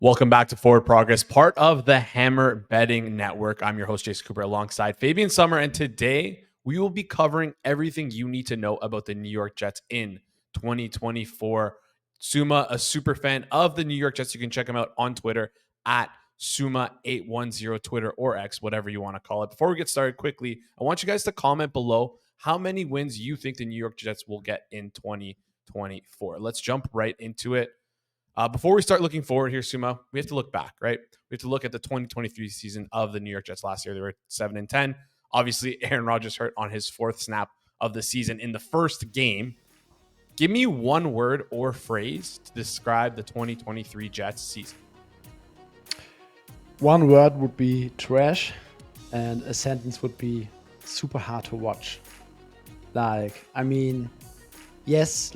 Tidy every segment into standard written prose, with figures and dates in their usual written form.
Welcome back to Forward Progress, part of the Hammer Betting Network. I'm your host, Jason Cooper, alongside Fabian Summer. And today we will be covering everything you need to know about the New York Jets in 2024. Suma, a super fan of the New York Jets. You can check him out on Twitter at Suma810, Twitter or X, whatever you want to call it. Before we get started quickly, I want you guys to comment below how many wins you think the New York Jets will get in 2024. Let's jump right into it. Before we start looking forward here, Sumo, we have to look back, right? We have to look at the 2023 season of the New York Jets last year. They were 7-10. Obviously, Aaron Rodgers hurt on his fourth snap of the season in the first game. Give me one word or phrase to describe the 2023 Jets season. One word would be trash, and a sentence would be super hard to watch. Yes,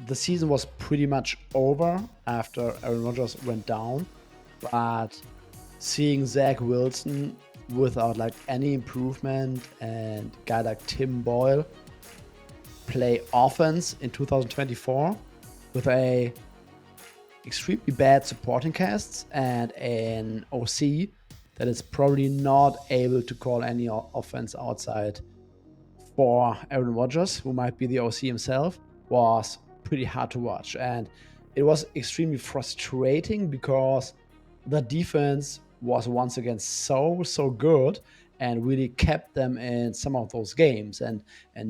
the season was pretty much over after Aaron Rodgers went down, but seeing Zach Wilson without any improvement and a guy like Tim Boyle play offense in 2024 with a extremely bad supporting casts and an OC that is probably not able to call any offense outside for Aaron Rodgers, who might be the OC himself, was pretty hard to watch. And it was extremely frustrating because the defense was once again so good and really kept them in some of those games and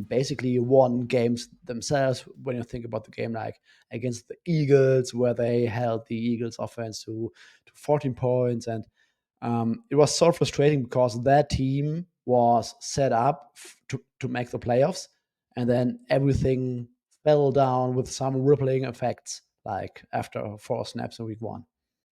basically won games themselves. When you think about the game like against the Eagles, where they held the Eagles offense to 14 points. And it was so frustrating because that team was set up to make the playoffs, and then everything fell down with some rippling effects like after 4 snaps in week 1.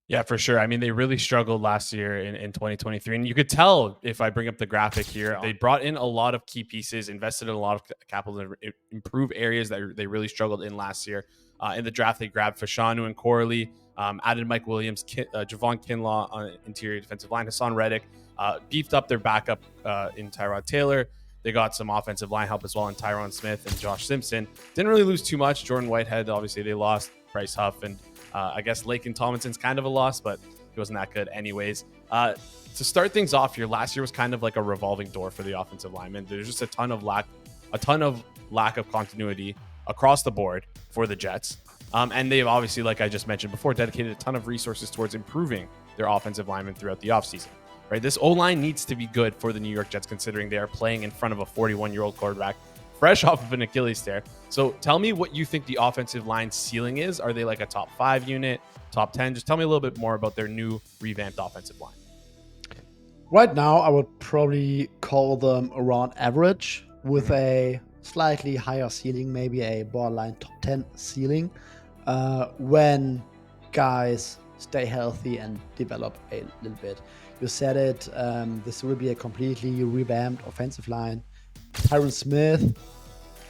Yeah, for sure. I mean, they really struggled last year in 2023. And you could tell if I bring up the graphic here, they brought in a lot of key pieces, invested in a lot of capital to improve areas that they really struggled in last year. In the draft, they grabbed Fashanu and Corley, added Mike Williams, Javon Kinlaw on interior defensive line, Hassan Reddick, beefed up their backup in Tyrod Taylor. They got some offensive line help as well in Tyron Smith and Josh Simpson. Didn't really lose too much. Jordan Whitehead, obviously, they lost. Bryce Huff and I guess Laken Tomlinson's kind of a loss, but he wasn't that good anyways. To start things off here, last year was kind of like a revolving door for the offensive linemen. There's just a ton of lack of continuity across the board for the Jets. And they've obviously, like I just mentioned before, dedicated a ton of resources towards improving their offensive linemen throughout the offseason. Right? This O-line needs to be good for the New York Jets, considering they are playing in front of a 41-year-old quarterback fresh off of an Achilles tear. So tell me what you think the offensive line ceiling is. Are they like a top 5 unit, top 10? Just tell me a little bit more about their new revamped offensive line. Right now, I would probably call them around average with a slightly higher ceiling, maybe a borderline top 10 ceiling, when guys stay healthy and develop a little bit. You said it, this will be a completely revamped offensive line. Tyron Smith,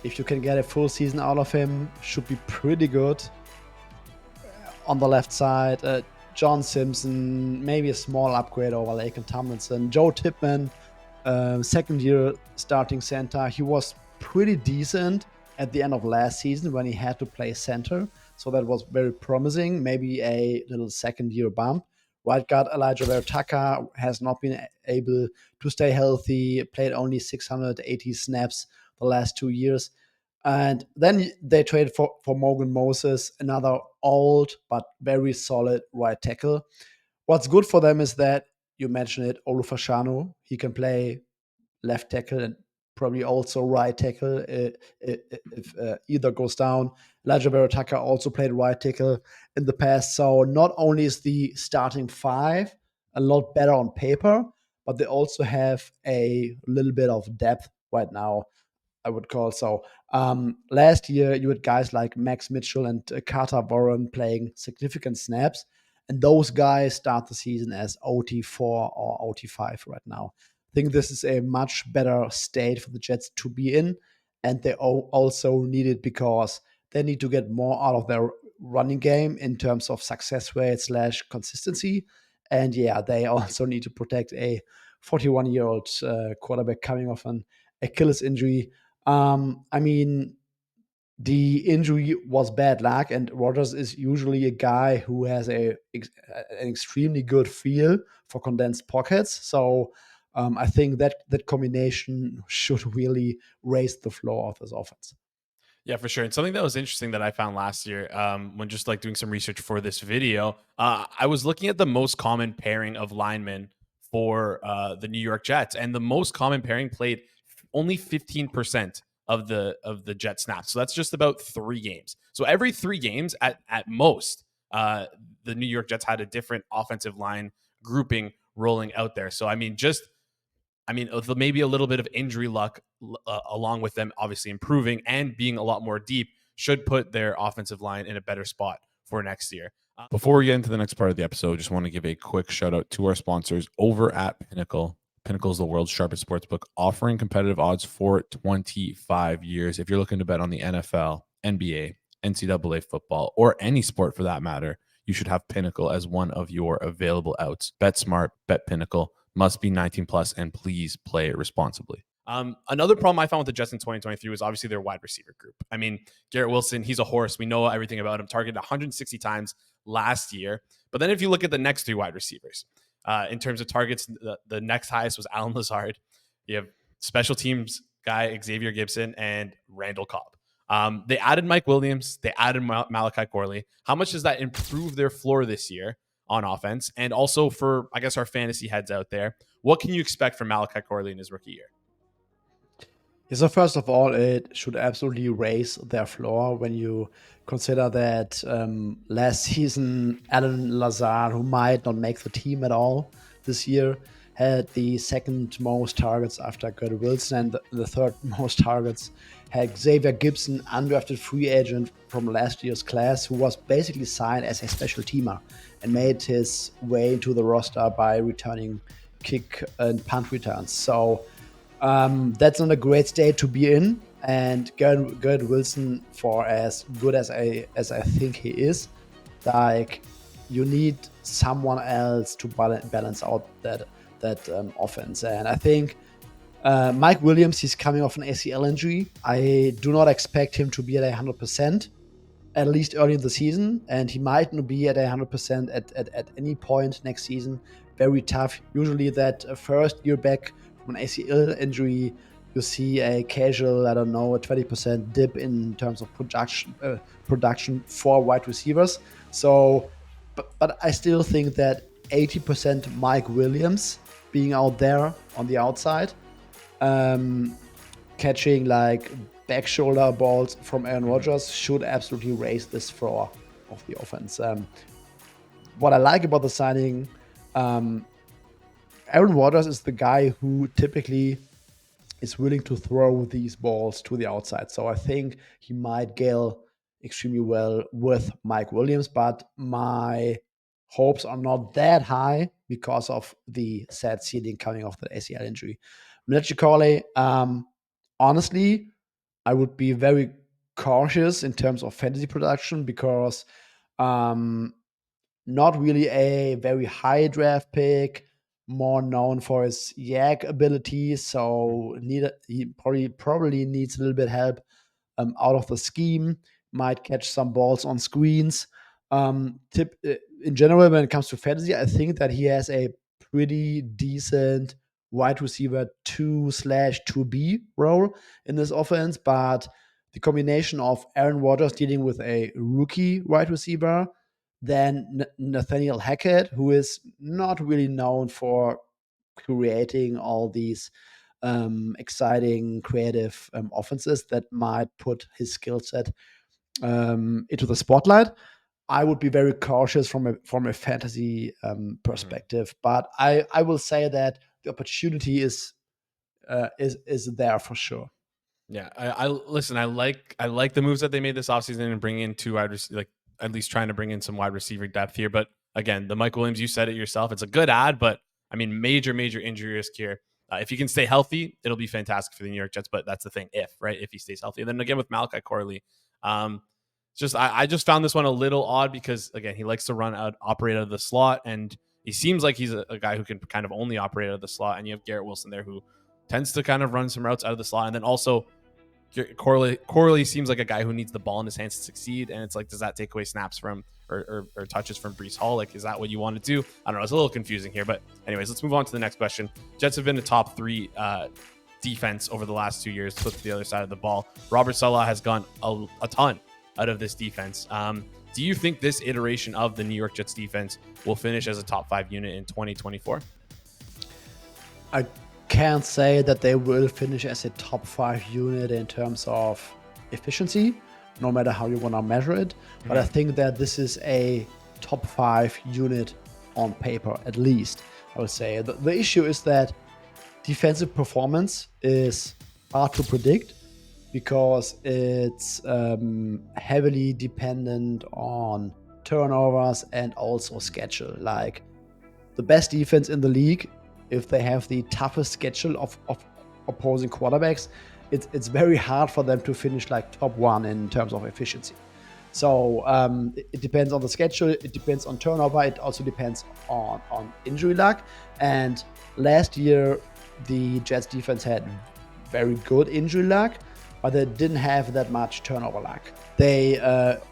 if you can get a full season out of him, should be pretty good. On the left side, John Simpson, maybe a small upgrade over Laken Tomlinson. Joe Tipman, second year starting center. He was pretty decent at the end of last season when he had to play center. So that was very promising. Maybe a little second year bump. Right guard Elijah Vera-Tucker has not been able to stay healthy, played only 680 snaps the last 2 years. And then they traded for Morgan Moses, another old but very solid right tackle. What's good for them is that, you mentioned it, Olu Fashanu, he can play left tackle and probably also right tackle if either goes down. Elijah Vera-Tucker also played right tackle in the past. So not only is the starting 5 a lot better on paper, but they also have a little bit of depth right now, I would call. So last year, you had guys like Max Mitchell and Carter Warren playing significant snaps. And those guys start the season as OT4 or OT5 right now. I think this is a much better state for the Jets to be in. And they also need it because they need to get more out of their running game in terms of success rate / consistency. And yeah, they also need to protect a 41-year-old quarterback coming off an Achilles injury. I mean, the injury was bad luck, and Rodgers is usually a guy who has an extremely good feel for condensed pockets. So I think that combination should really raise the floor of his offense. Yeah, for sure. And something that was interesting that I found last year, when just like doing some research for this video, I was looking at the most common pairing of linemen for the New York Jets, and the most common pairing played only 15% of the Jet snaps. So that's just about 3 games. So every 3 games at most, the New York Jets had a different offensive line grouping rolling out there. So I mean, maybe a little bit of injury luck, along with them obviously improving and being a lot more deep, should put their offensive line in a better spot for next year. Before we get into the next part of the episode, just want to give a quick shout out to our sponsors over at Pinnacle. Pinnacle is the world's sharpest sports book, offering competitive odds for 25 years. If you're looking to bet on the NFL, NBA, NCAA football, or any sport for that matter, you should have Pinnacle as one of your available outs. Bet smart, bet Pinnacle. Must be 19 plus, and please play responsibly. Another problem I found with the Jets in 2023 was obviously their wide receiver group. I mean, Garrett Wilson, he's a horse. We know everything about him. Targeted 160 times last year. But then if you look at the next 3 wide receivers, in terms of targets, the next highest was Alan Lazard. You have special teams guy Xavier Gibson and Randall Cobb. They added Mike Williams. They added Malachi Corley. How much does that improve their floor this year on offense? And also for, I guess, our fantasy heads out there, what can you expect from Malachi Corley in his rookie year? So first of all, it should absolutely raise their floor when you consider that last season, Alan Lazard, who might not make the team at all this year, had the second most targets after Garrett Wilson, and the third most targets had Xavier Gibson, undrafted free agent from last year's class, who was basically signed as a special teamer and made his way into the roster by returning kick and punt returns. So that's not a great state to be in. And Garrett Wilson, for as good as I think he is, like, you need someone else to balance out that offense. And I think Mike Williams, he's coming off an ACL injury. I do not expect him to be at 100%, at least early in the season, and he might not be at 100% at any point next season. Very tough. Usually that first year back from an ACL injury, you see a casual, a 20% dip in terms of production for wide receivers. So, but I still think that 80% Mike Williams being out there on the outside, catching like back shoulder balls from Aaron Rodgers, should absolutely raise this floor of the offense. What I like about the signing, Aaron Rodgers is the guy who typically is willing to throw these balls to the outside. So I think he might gel extremely well with Mike Williams, but my hopes are not that high because of the sad ceiling coming off the ACL injury. Malachi Corley, honestly, I would be very cautious in terms of fantasy production because not really a very high draft pick, more known for his yak abilities. So he probably needs a little bit help out of the scheme. Might catch some balls on screens. In general, when it comes to fantasy, I think that he has a pretty decent wide receiver 2/2B role in this offense, but the combination of Aaron Rodgers dealing with a rookie wide receiver, then Nathaniel Hackett, who is not really known for creating all these exciting, creative offenses that might put his skill set into the spotlight. I would be very cautious from a fantasy perspective, but I will say that the opportunity is there for sure. Yeah, I listen. I like the moves that they made this offseason and bringing in 2 wide receivers, like at least trying to bring in some wide receiver depth here. But again, the Mike Williams, you said it yourself. It's a good ad, but I mean, major injury risk here. If he can stay healthy, it'll be fantastic for the New York Jets. But that's the thing, if he stays healthy. And then again with Malachi Corley, I just found this one a little odd because again, he likes to operate out of the slot, and he seems like he's a guy who can kind of only operate out of the slot. And you have Garrett Wilson there who tends to kind of run some routes out of the slot, and then also Corley seems like a guy who needs the ball in his hands to succeed, and it's like, does that take away snaps from or touches from Breece Hall? Like, is that what you want to do? I don't know. It's a little confusing here, but anyways, let's move on to the next question. Jets have been a top 3 defense over the last 2 years. Flip to the other side of the ball. Robert Saleh has gone a ton out of this defense. Do you think this iteration of the New York Jets defense will finish as a top 5 unit in 2024? I can't say that they will finish as a top 5 unit in terms of efficiency, no matter how you want to measure it. But I think that this is a top 5 unit on paper, at least, I would say. The issue is that defensive performance is hard to predict because it's heavily dependent on turnovers and also schedule. Like, the best defense in the league, if they have the toughest schedule of opposing quarterbacks, it's very hard for them to finish like top 1 in terms of efficiency. So it depends on the schedule, it depends on turnover, it also depends on injury luck. And last year, the Jets defense had very good injury luck, but they didn't have that much turnover luck. They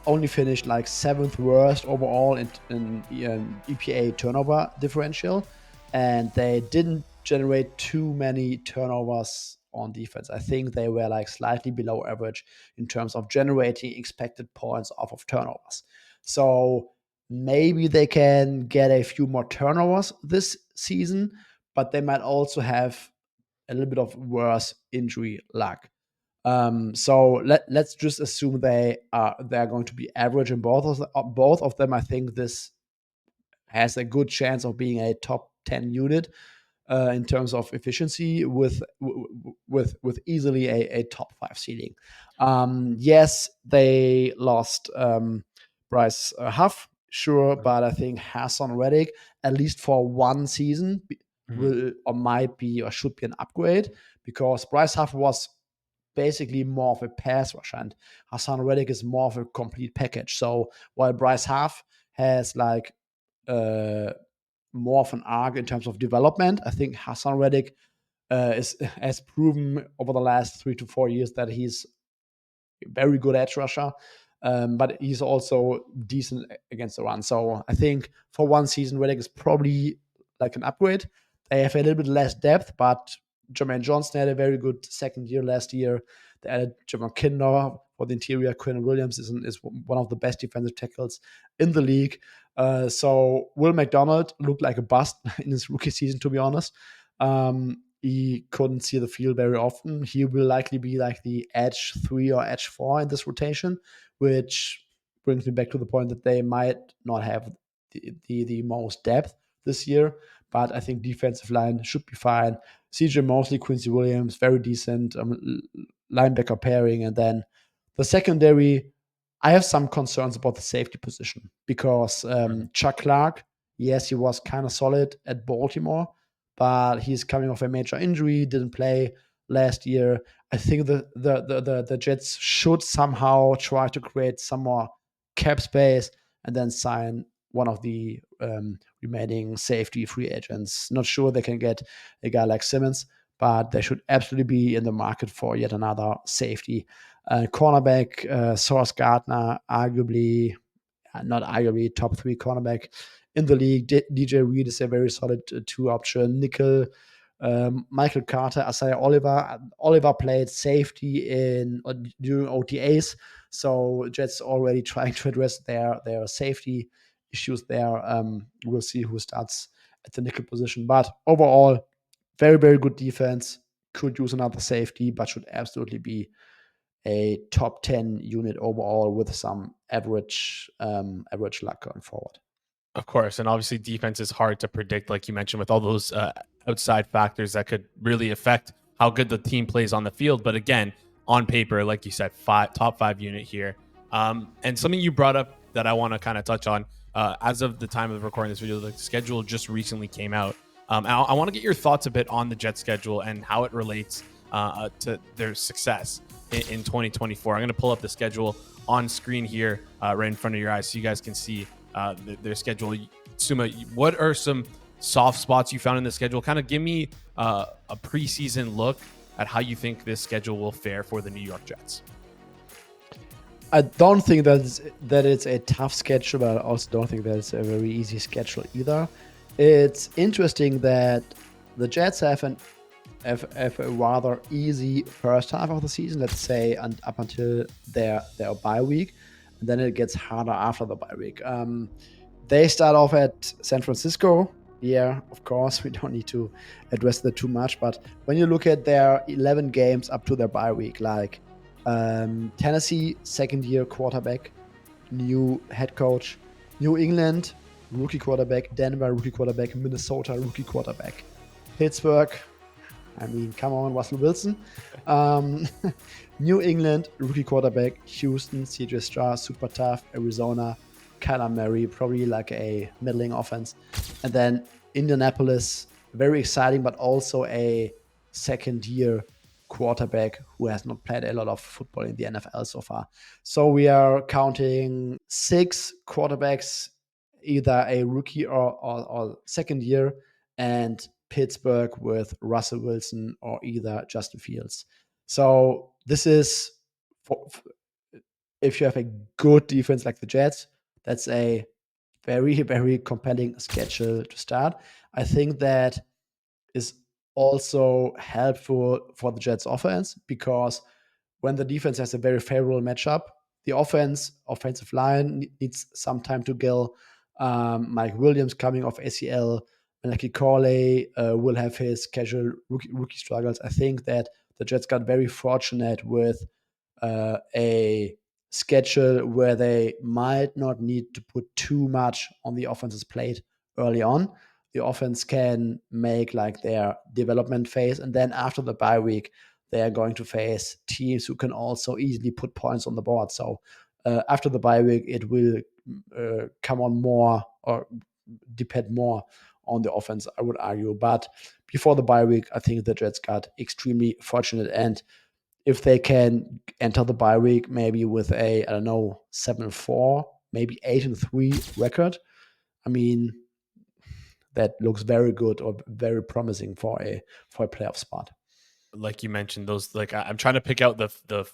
only finished like 7th worst overall in EPA turnover differential, and they didn't generate too many turnovers on defense. I think they were like slightly below average in terms of generating expected points off of turnovers. So maybe they can get a few more turnovers this season, but they might also have a little bit of worse injury luck. So let's just assume they're going to be average in both of them. I think this has a good chance of being a top 10 unit in terms of efficiency, with easily a top 5 seeding. Yes, they lost Bryce Huff, sure, but I think Hassan Reddick, at least for one season, will or might be or should be an upgrade, because Bryce Huff was basically more of a pass rush, and Hassan Reddick is more of a complete package. So while Bryce Huff has like more of an arc in terms of development, I think Hassan Reddick has proven over the last 3 to 4 years that he's a very good edge rusher, but he's also decent against the run. So I think for one season, Reddick is probably like an upgrade. They have a little bit less depth, but Jermaine Johnson had a very good second year last year. They added Javon Kinlaw for the interior. Quinn Williams is one of the best defensive tackles in the league. So Will McDonald looked like a bust in his rookie season, to be honest. He couldn't see the field very often. He will likely be like the edge 3 or edge 4 in this rotation, which brings me back to the point that they might not have the most depth this year. But I think defensive line should be fine. CJ Mosley, Quincy Williams, very decent linebacker pairing. And then the secondary, I have some concerns about the safety position, because Chuck Clark, yes, he was kind of solid at Baltimore, but he's coming off a major injury, didn't play last year. I think the Jets should somehow try to create some more cap space and then sign one of the remaining safety free agents. Not sure they can get a guy like Simmons, but they should absolutely be in the market for yet another safety. Cornerback, Sauce Gardner, not arguably, top 3 cornerback in the league. DJ Reed is a very solid 2 option. Nickel, Michael Carter, Isaiah Oliver. Oliver played safety during OTAs, so Jets already trying to address their safety issues there. We'll see who starts at the nickel position. But overall, very, very good defense. Could use another safety, but should absolutely be a top 10 unit overall with some average luck going forward. Of course. And obviously defense is hard to predict, like you mentioned, with all those outside factors that could really affect how good the team plays on the field. But again, on paper, like you said, top 5 unit here. And something you brought up that I want to kind of touch on, as of the time of recording this video, the schedule just recently came out. I want to get your thoughts a bit on the Jets schedule and how it relates to their success in 2024. I'm going to pull up the schedule on screen here right in front of your eyes so you guys can see their schedule. Suma, what are some soft spots you found in the schedule? Kind of give me a preseason look at how you think this schedule will fare for the New York Jets. I don't think that it's a tough schedule, but I also don't think that it's a very easy schedule either. It's interesting that the Jets have a rather easy first half of the season, let's say, and up until their bye week, and then it gets harder after the bye week. They start off at San Francisco. Yeah, of course, we don't need to address that too much. But when you look at their 11 games up to their bye week, like Tennessee, second-year quarterback, new head coach. New England, rookie quarterback. Denver, rookie quarterback. Minnesota, rookie quarterback. Pittsburgh, I mean, come on, Russell Wilson. New England, rookie quarterback. Houston, CJ Stroud, super tough. Arizona, Kyler Murray, probably like a middling offense. And then Indianapolis, very exciting, but also a second-year quarterback who has not played a lot of football in the NFL so far. So we are counting 6 quarterbacks, either a rookie or second year, and Pittsburgh with Russell Wilson or either Justin Fields. So this is, if you have a good defense like the Jets, that's a very, very compelling schedule to start. I think that is also helpful for the Jets offense, because when the defense has a very favorable matchup, the offensive line needs some time to gel. Mike Williams coming off ACL, Malaki Corley will have his casual rookie struggles. I think that the Jets got very fortunate with a schedule where they might not need to put too much on the offense's plate early on. The offense can make like their development phase, and then after the bye week, they are going to face teams who can also easily put points on the board. So after the bye week, it will come on more or depend more on the offense, I would argue. But before the bye week, I think the Jets got extremely fortunate, and if they can enter the bye week maybe with a, I don't know, 7-4, maybe 8-3 record, I mean, that looks very good or very promising for a playoff spot. Like you mentioned, those, like, I'm trying to pick out the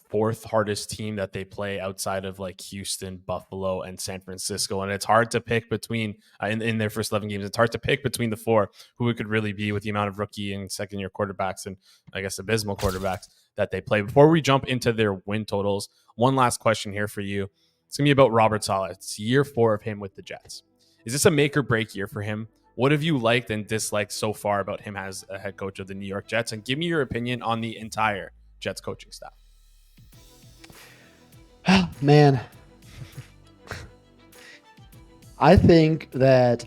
fourth hardest team that they play outside of like Houston, Buffalo, and San Francisco, and it's hard to pick between in their first 11 games. It's hard to pick between the four who it could really be with the amount of rookie and second year quarterbacks and I guess abysmal quarterbacks that they play. Before we jump into their win totals, one last question here for you. It's gonna be about Robert Saleh. It's year 4 of him with the Jets. Is this a make or break year for him? What have you liked and disliked so far about him as a head coach of the New York Jets? And give me your opinion on the entire Jets coaching staff. Man, I think that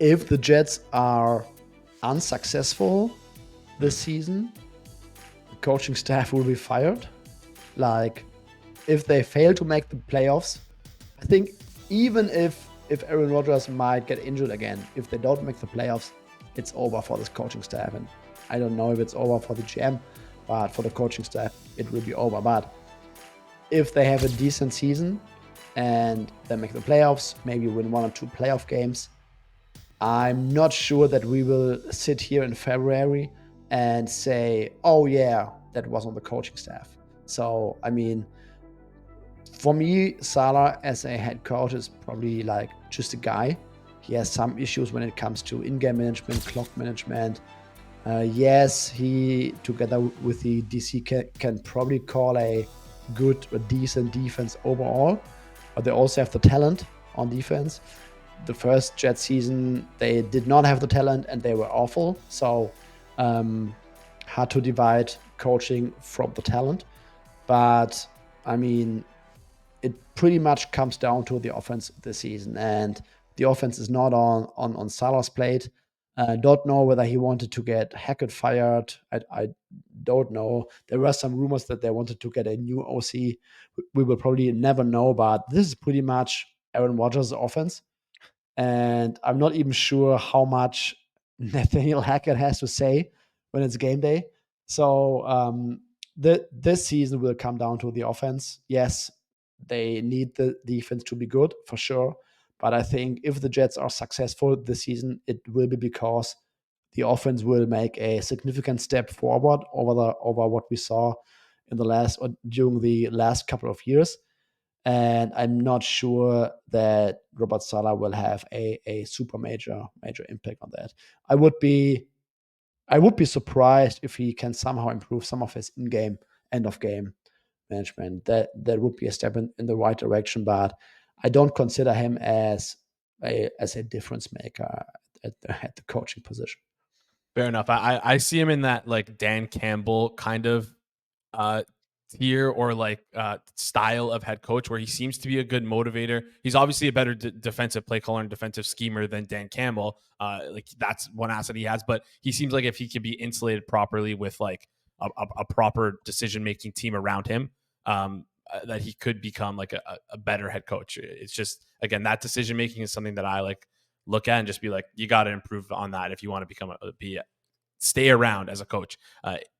if the Jets are unsuccessful this season, the coaching staff will be fired. Like, if they fail to make the playoffs, I think even if Aaron Rodgers might get injured again, if they don't make the playoffs, it's over for this coaching staff. And I don't know if it's over for the GM, but for the coaching staff, it will be over. But if they have a decent season and they make the playoffs, maybe win 1 or 2 playoff games, I'm not sure that we will sit here in February and say, oh yeah, that was on the coaching staff. So, I mean, for me, Saleh as a head coach is probably like just a guy. He has some issues when it comes to in-game management, clock management. Yes, he, together with the DC, can probably call a good or decent defense overall, but they also have the talent on defense. The first Jet season, they did not have the talent and they were awful. So hard to divide coaching from the talent. But I mean, it pretty much comes down to the offense this season, and the offense is not on Saleh's plate. Don't know whether he wanted to get Hackett fired. I don't know. There were some rumors that they wanted to get a new OC. We will probably never know, but this is pretty much Aaron Rodgers' offense. And I'm not even sure how much Nathaniel Hackett has to say when it's game day. So this season will come down to the offense. Yes, they need the defense to be good for sure. But I think if the Jets are successful this season, it will be because the offense will make a significant step forward over what we saw in the last or during the last couple of years. And I'm not sure that Robert Saleh will have a super major impact on that. I would be surprised if he can somehow improve some of his in-game, end of game management. That would be a step in the right direction, but I don't consider him as a difference maker at the coaching position. Fair enough. I see him in that like Dan Campbell kind of uh tier or like style of head coach where he seems to be a good motivator. He's obviously a better defensive play caller and defensive schemer than Dan Campbell. Like that's one asset he has, but he seems like if he could be insulated properly with like a proper decision making team around him, that he could become like a better head coach. It's just again that decision making is something that I like look at and just be like, you got to improve on that if you want to become stay around as a coach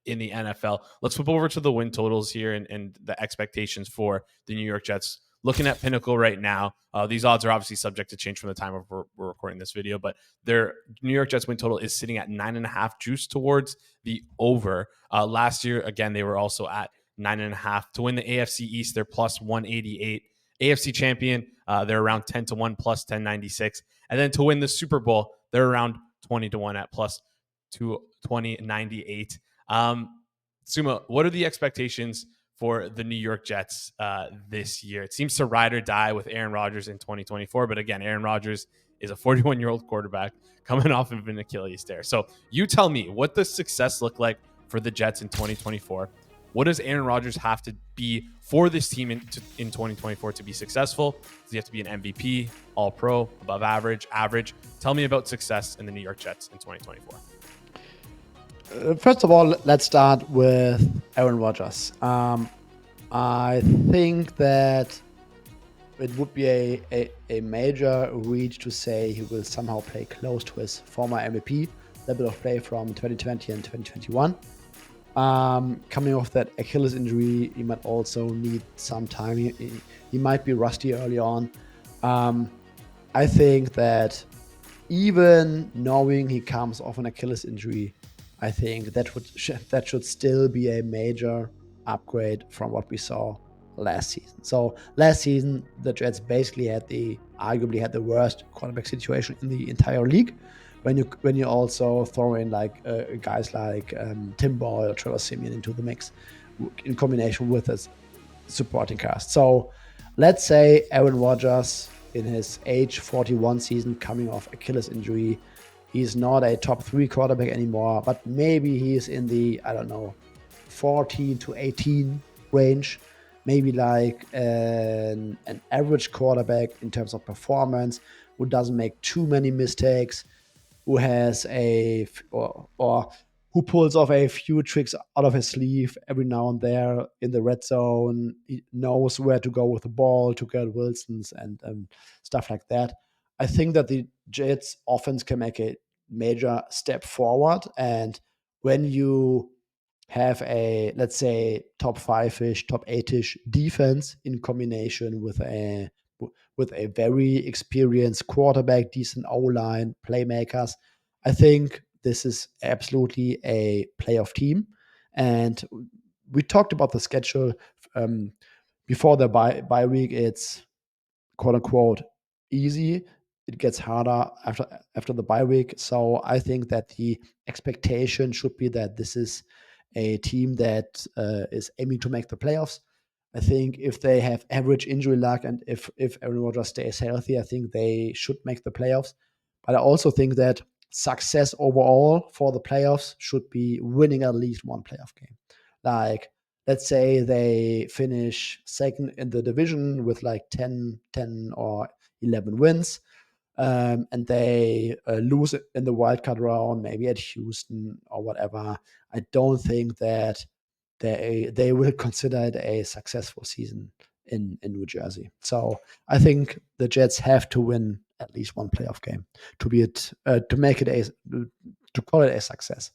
in the NFL. Let's flip over to the win totals here and the expectations for the New York Jets. Looking at Pinnacle right now, these odds are obviously subject to change from the time of we're recording this video, but their New York Jets win total is sitting at 9.5, juice towards the over. Last year, again, they were also at 9.5. To win the AFC East, they're plus 188. AFC champion, they're around 10-1 plus 1096. And then to win the Super Bowl, they're around 20-1 at plus 2098. Suma, what are the expectations for the New York Jets this year? It seems to ride or die with Aaron Rodgers in 2024. But again, Aaron Rodgers is a 41-year-old quarterback coming off of an Achilles tear. So you tell me, what does success look like for the Jets in 2024? What does Aaron Rodgers have to be for this team in 2024 to be successful? Does he have to be an MVP, all-pro, above average, average? Tell me about success in the New York Jets in 2024. First of all, let's start with Aaron Rodgers. I think that it would be a major reach to say he will somehow play close to his former MVP level of play from 2020 and 2021. Coming off that Achilles injury, he might also need some time. He might be rusty early on. I think that even knowing he comes off an Achilles injury, I think that should still be a major upgrade from what we saw last season. So last season, the Jets basically arguably had the worst quarterback situation in the entire league. When you also throw in like guys like Tim Boyle or Trevor Siemian into the mix in combination with his supporting cast. So let's say Aaron Rodgers in his age 41 season coming off Achilles injury, he's not a top 3 quarterback anymore, but maybe he's in the, 14 to 18 range, maybe like an average quarterback in terms of performance, who doesn't make too many mistakes, who has or who pulls off a few tricks out of his sleeve every now and there in the red zone. He knows where to go with the ball to get Wilson's and stuff like that. I think that the Jets offense can make a major step forward. And when you have a, let's say, top 5-ish, top 8-ish defense in combination with a very experienced quarterback, decent O-line, playmakers, I think this is absolutely a playoff team. And we talked about the schedule before the bye week. It's quote unquote easy. It gets harder after the bye week. So I think that the expectation should be that this is a team that is aiming to make the playoffs. I think if they have average injury luck and if Aaron Rodgers stays healthy, I think they should make the playoffs. But I also think that success overall for the playoffs should be winning at least one playoff game. Like, let's say they finish second in the division with like 10 or 11 wins, and they lose in the wildcard round, maybe at Houston or whatever. I don't think that they will consider it a successful season in New Jersey. So I think the Jets have to win at least one playoff game to make it to call it a success.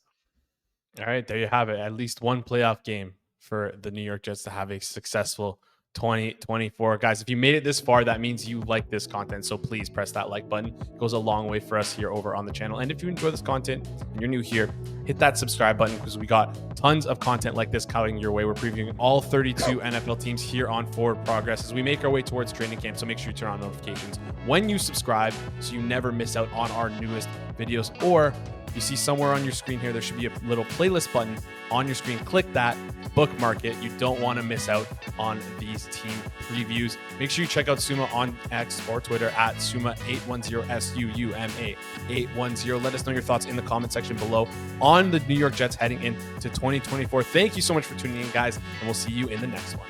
All right, there you have it. At least one playoff game for the New York Jets to have a successful 2024. Guys, if you made it this far, that means you like this content. So please press that like button. It goes a long way for us here over on the channel. And if you enjoy this content and you're new here, hit that subscribe button because we got tons of content like this coming your way. We're previewing all 32 NFL teams here on Forward Progress as we make our way towards training camp. So make sure you turn on notifications when you subscribe so you never miss out on our newest videos. Or you see somewhere on your screen here, there should be a little playlist button on your screen. Click that, bookmark it. You don't want to miss out on these team previews. Make sure you check out Suma on X or Twitter at Suma810, SUUMA810. Let us know your thoughts in the comment section below on the New York Jets heading into 2024. Thank you so much for tuning in, guys, and we'll see you in the next one.